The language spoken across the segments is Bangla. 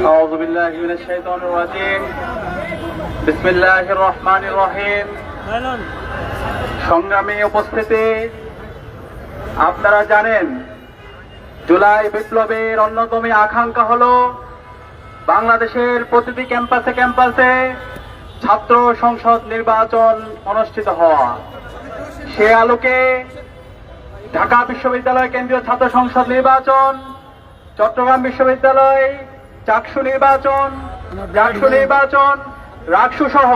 أعوذ بالله من الشيطان الرجيم بسم الله الرحمن الرحيم সংগ্রামী উপস্থিতি, আপনারা জানেন জুলাই বিপ্লবের অন্যতম আকাঙ্ক্ষা হলো বাংলাদেশের প্রতিটি ক্যাম্পাসে ক্যাম্পাসে ছাত্র সংসদ নির্বাচন অনুষ্ঠিত হওয়া। সে আলোকে ঢাকা বিশ্ববিদ্যালয় কেন্দ্রীয় ছাত্র সংসদ নির্বাচন, চট্টগ্রাম বিশ্ববিদ্যালয় চাকসু নির্বাচন, রাকসু সহ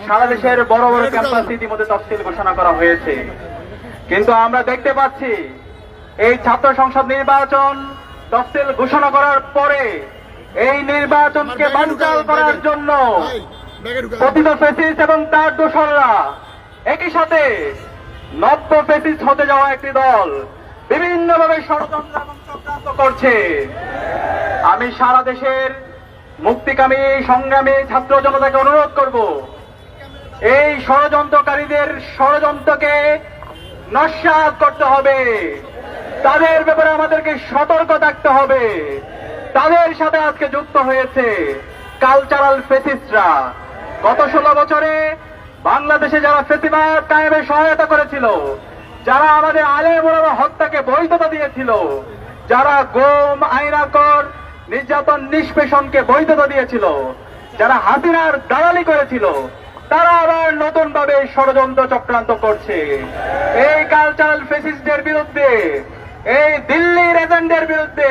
সারা দেশের বড় বড় ক্যাম্পাসে ইতিমধ্যে তফসিল ঘোষণা করা হয়েছে। কিন্তু আমরা দেখতে পাচ্ছি এই ছাত্র সংসদ নির্বাচন তফসিল ঘোষণা করার পরে এই নির্বাচনকে বানচাল করার জন্য পতিত ফ্যাসিস্ট এবং তার দোসররা একই সাথে নব্য ফ্যাসিস্ট হতে যাওয়া একটি দল বিভিন্নভাবে ষড়যন্ত্র এবং চক্রান্ত করছে। আমি সারা দেশের মুক্তিকামী সংগ্রামী ছাত্র জনতাকে অনুরোধ করব, এই ষড়যন্ত্রকারীদের ষড়যন্ত্রকে নস্যাৎ করতে হবে। তাদের ব্যাপারে আমাদেরকে সতর্ক থাকতে হবে। তাদের সাথে আজকে যুক্ত হয়েছে কালচারাল ফ্যাসিস্টরা। গত 16 বছরে বাংলাদেশে যারা ফ্যাসিবাদ কায়েমে সহায়তা করেছিল, যারা আমাদের আলেম ওলামা হত্যাকে বৈধতা দিয়েছিল, যারা গুম, আইনাকর, নির্যাতন, নিষ্পেষণকে বৈধতা দিয়েছিল, যারা হাসিনার দালালি করেছিল, তারা আবার নতুন ভাবে ষড়যন্ত্র চক্রান্ত করছে। এই কালচারাল ফ্যাসিস্টদের বিরুদ্ধে, এই দিল্লির এজেন্টদের বিরুদ্ধে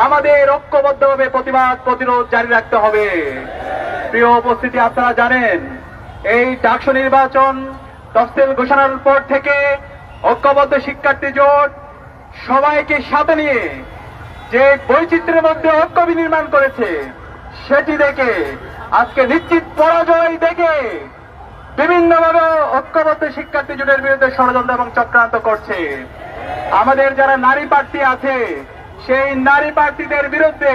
আমাদের ঐক্যবদ্ধভাবে প্রতিবাদ প্রতিরোধ জারি রাখতে হবে। প্রিয় উপস্থিতি, আপনারা জানেন এই ডাকসু নির্বাচন তফসিল ঘোষণার পর থেকে ঐক্যবদ্ধ শিক্ষার্থী জোট সবাইকে সাথে নিয়ে যে বৈচিত্র্যের মধ্যে ঐক্য বিনির্মাণ করেছে, সেটি দেখে আজকে নিশ্চিত পরাজয় দেখে বিভিন্নভাবে ঐক্যবদ্ধ শিক্ষার্থী জোটের বিরুদ্ধে ষড়যন্ত্র এবং চক্রান্ত করছে। আমাদের যারা নারী প্রার্থী আছে, সেই নারী প্রার্থীদের বিরুদ্ধে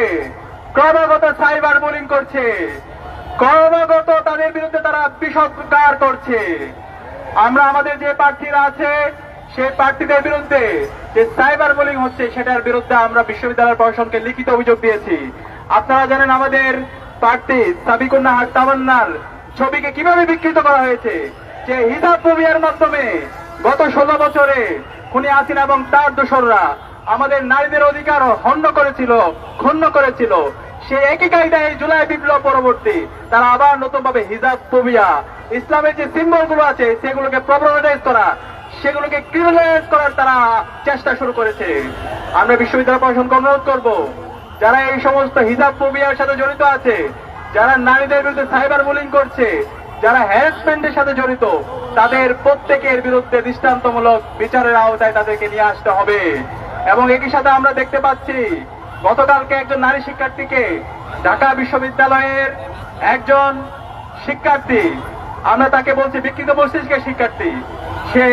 ক্রমাগত সাইবার বুলিং করছে, ক্রমাগত তাদের বিরুদ্ধে তারা বিষোদ্গার করছে। আমরা আমাদের যে প্রার্থীরা আছে সেই প্রার্থীদের বিরুদ্ধে যে সাইবার বুলিং হচ্ছে, সেটার বিরুদ্ধে আমরা বিশ্ববিদ্যালয় প্রশাসনকে লিখিত অভিযোগ দিয়েছি। আপনারা জানেন আমাদের প্রার্থী সাবিকুন নাহার তামান্নার ছবিকে কিভাবে বিকৃত করা হয়েছে, যে হিজাব মুভিয়ার মাধ্যমে গত 16 বছরে খুনি হাসিনা এবং তার দোসররা আমাদের নারীদের অধিকার ক্ষুণ্ণ করেছিল। সে একই কায়দায় জুলাই বিপ্লব পরবর্তী তারা আবার নতুন ভাবে হিজাব ফোবিয়া, ইসলামের যে সিম্বল গুলো আছে সেগুলোকে প্রবলেমাটাইজ করা, সেগুলোকে ক্রিমিনালাইজ করার তারা চেষ্টা শুরু করেছে। আমরা বিশ্ববিদ্যালয় প্রশাসনকে অনুরোধ করব, যারা এই সমস্ত হিজাব ফোবিয়ার সাথে জড়িত আছে, যারা নারীদের বিরুদ্ধে সাইবার বুলিং করছে, যারা হ্যারাসমেন্টের সাথে জড়িত, তাদের প্রত্যেকের বিরুদ্ধে দৃষ্টান্তমূলক বিচারের আওতায় তাদেরকে নিয়ে আসতে হবে। এবং একই সাথে আমরা দেখতে পাচ্ছি গতকালকে একজন নারী শিক্ষার্থীকে, ঢাকা বিশ্ববিদ্যালয়ের একজন শিক্ষার্থী, আমরা তাকে বলছি বিকৃত মস্তিষ্কের শিক্ষার্থী, সে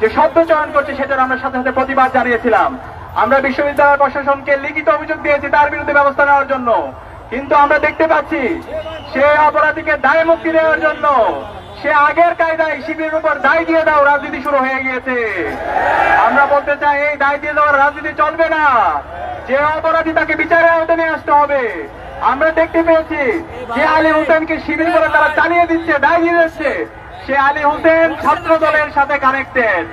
যে শব্দ চয়ন করছে সেটার আমরা সাথে সাথে প্রতিবাদ জানিয়েছিলাম। আমরা বিশ্ববিদ্যালয় প্রশাসনকে লিখিত অভিযোগ দিয়েছি তার বিরুদ্ধে ব্যবস্থা নেওয়ার জন্য। কিন্তু আমরা দেখতে পাচ্ছি সে অপরাধীকে দায় মুক্তি দেওয়ার জন্য সে আগের কায়দায় শিবিরের উপর দায় দিয়ে দাও রাজনীতি শুরু হয়ে গিয়েছে। আমরা বলতে চাই এই দায় দিয়ে দেওয়ার রাজনীতি চলবে না। যে অপরাধী তাকে বিচারের আওতায় নিয়ে আসতে হবে। আমরা দেখতে পেয়েছি যে আলী হোসেনকে শিবির করে তারা চালিয়ে দিচ্ছে, দায় দিয়ে দিচ্ছে, সে আলী হোসেন ছাত্র দলের সাথে কানেক্টেড।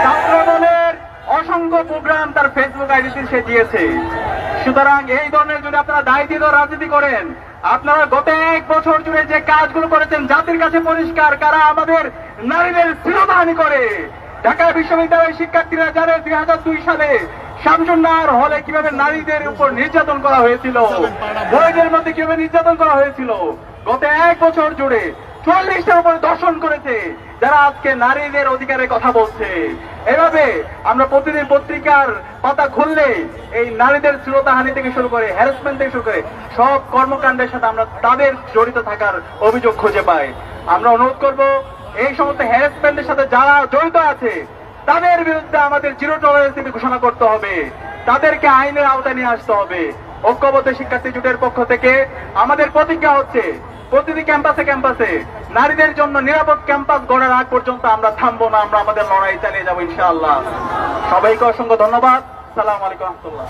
ছাত্র দলের অসংখ্য প্রোগ্রাম তার ফেসবুক আইডিতে সে দিয়েছে। সুতরাং এই ধরনের যদি আপনারা দায় দিয়ে রাজনীতি করেন, আপনারা গত 1 বছর জুড়ে যে কাজগুলো করেছেন জাতির কাছে পরিষ্কার, কারা আমাদের নারীদের শ্লীলতাহানি করে। ঢাকা বিশ্ববিদ্যালয়ের শিক্ষার্থীরা জানে 2002 সালে শামসুন্নাহর হলে কিভাবে নারীদের উপর নির্যাতন করা হয়েছিল, বইদের মধ্যে কিভাবে নির্যাতন করা হয়েছিল। গত 1 বছর জুড়ে 40টার উপরে দর্শন করেছে যারা আজকে নারীদের অধিকারের কথা বলছে। এভাবে আমরা প্রতিদিন পত্রিকার পাতা খুললে এই নারীদের শ্লীলতাহানি থেকে শুরু করে হ্যারাসমেন্ট থেকে শুরু করে সব কর্মকাণ্ডের সাথে আমরা তাদের জড়িত থাকার অভিযোগ খুঁজে পাই। আমরা অনুরোধ করব এই সমস্ত হ্যারাসমেন্টের সাথে যারা জড়িত আছে তাদের বিরুদ্ধে আমাদের জিরো টলারেন্স নীতি ঘোষণা করতে হবে, তাদেরকে আইনের আওতায় নিয়ে আসতে হবে। ঐক্যবদ্ধ শিক্ষার্থী জোটের পক্ষ থেকে আমাদের প্রতিজ্ঞা হচ্ছে প্রতিটি ক্যাম্পাসে ক্যাম্পাসে নারীদের জন্য নিরাপদ ক্যাম্পাস গড়ার আগ পর্যন্ত আমরা থামবো না, আমরা আমাদের লড়াই চালিয়ে যাবো ইনশাআল্লাহ। সবাইকে অসংখ্য ধন্যবাদ। আসসালামু আলাইকুম ওয়া রাহমাতুল্লাহ।